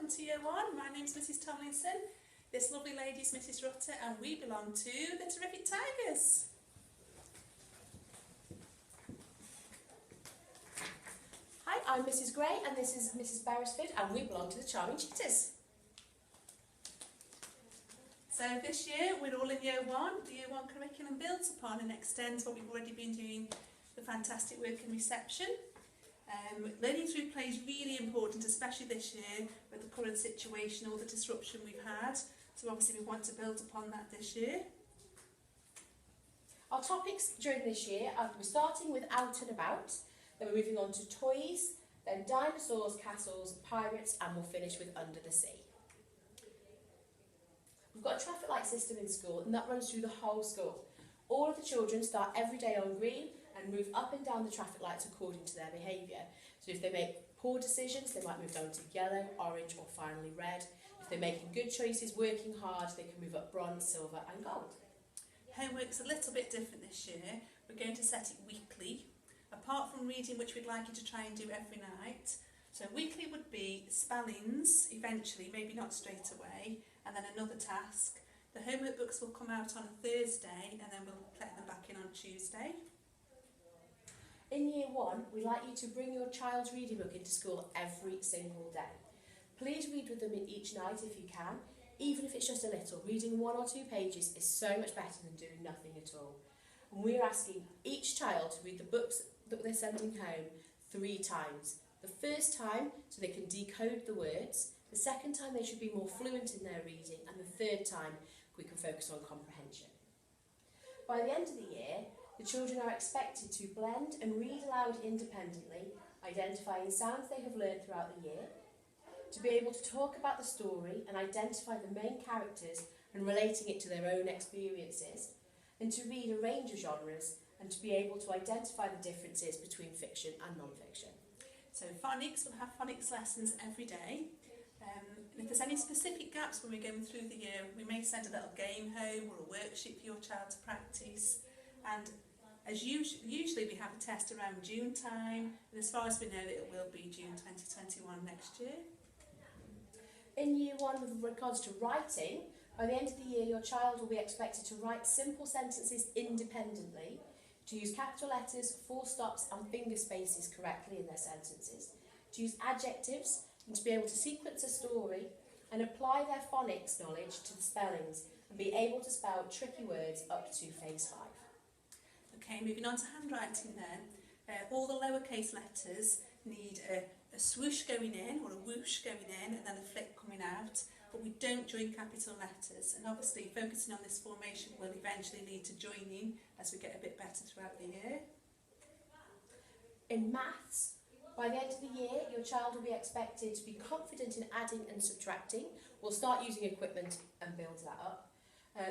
welcome to Year 1. My name's Mrs Tomlinson. This lovely lady's Mrs Rutter and we belong to the Terrific Tigers. Hi, I'm Mrs Gray and this is Mrs Beresford and we belong to the Charming Cheetahs. So this year we're all in Year 1. The Year 1 curriculum builds upon and extends what we've already been doing, the fantastic work in reception. Learning through play is really important, especially this year with the current situation, all the disruption we've had. So obviously we want to build upon that this year. Our topics during this year are we're starting with Out and About, then we're moving on to Toys, then Dinosaurs, Castles, Pirates, and we'll finish with Under the Sea. We've got a traffic light system in school and that runs through the whole school. All of the children start every day on green and move up and down the traffic lights according to their behaviour. So if they make poor decisions, they might move down to yellow, orange or finally red. If they're making good choices, working hard, they can move up bronze, silver and gold. Homework's a little bit different this year. We're going to set it weekly, apart from reading, which we'd like you to try and do every night. So weekly would be spellings, eventually, maybe not straight away, and then another task. The homework books will come out on a Thursday and then we'll collect them back in on Tuesday. In Year 1, we'd like you to bring your child's reading book into school every single day. Please read with them each night if you can, even if it's just a little. Reading 1 or 2 pages is so much better than doing nothing at all. And we're asking each child to read the books that they're sending home 3 times. The first time, so they can decode the words. The second time, they should be more fluent in their reading. And the third time, we can focus on comprehension. By the end of the year, the children are expected to blend and read aloud independently, identifying sounds they have learned throughout the year, to be able to talk about the story and identify the main characters and relating it to their own experiences, and to read a range of genres and to be able to identify the differences between fiction and non-fiction. So phonics, we'll have phonics lessons every day. And if there's any specific gaps when we're going through the year, we may send a little game home or a worksheet for your child to practice. And as usually we have a test around June time, and as far as we know it will be June 2021 next year. In Year 1 with regards to writing, by the end of the year your child will be expected to write simple sentences independently, to use capital letters, full stops and finger spaces correctly in their sentences, to use adjectives and to be able to sequence a story and apply their phonics knowledge to the spellings and be able to spell tricky words up to phase 5. Okay, moving on to handwriting then. All the lowercase letters need a swoosh going in or a whoosh going in and then a flick coming out, but we don't join capital letters, and obviously focusing on this formation will eventually lead to joining as we get a bit better throughout the year. In maths, by the end of the year your child will be expected to be confident in adding and subtracting. We'll start using equipment and build that up.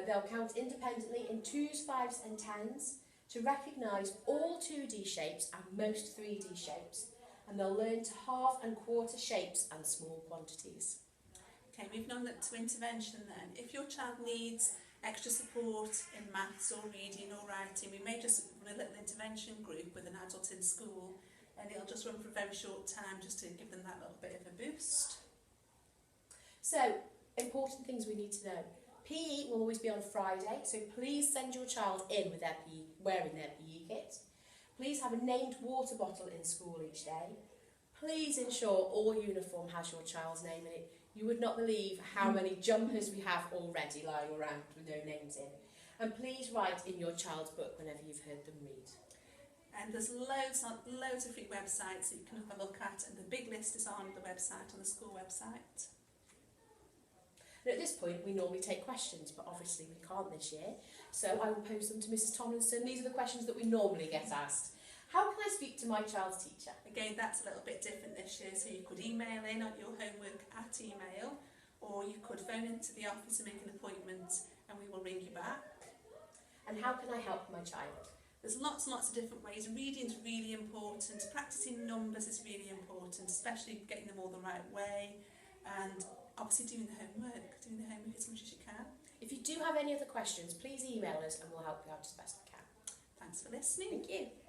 They'll count independently in 2s, 5s and 10s, to recognise all 2D shapes and most 3D shapes, and they'll learn to halve and quarter shapes and small quantities. Okay, moving on to intervention then. If your child needs extra support in maths or reading or writing, we may just run a little intervention group with an adult in school, and it'll just run for a very short time just to give them that little bit of a boost. So, important things we need to know. PE will always be on Friday, so please send your child in with their wearing their PE kit. Please have a named water bottle in school each day. Please ensure all uniform has your child's name in it. You would not believe how many jumpers we have already lying around with no names in. And please write in your child's book whenever you've heard them read. And there's loads of free websites that you can have a look at, and the big list is on the website, on the school website. And at this point, we normally take questions, but obviously we can't this year. So I will pose them to Mrs Tomlinson. These are the questions that we normally get asked. How can I speak to my child's teacher? Again, that's a little bit different this year, so you could email in on your homework at email, or you could phone into the office and make an appointment and we will ring you back. And how can I help my child? There's lots and lots of different ways. Reading is really important, practicing numbers is really important, especially getting them all the right way, and obviously doing the homework as much as you can. If you do have any other questions, please email us and we'll help you out as best we can. Thanks for listening. Thank you.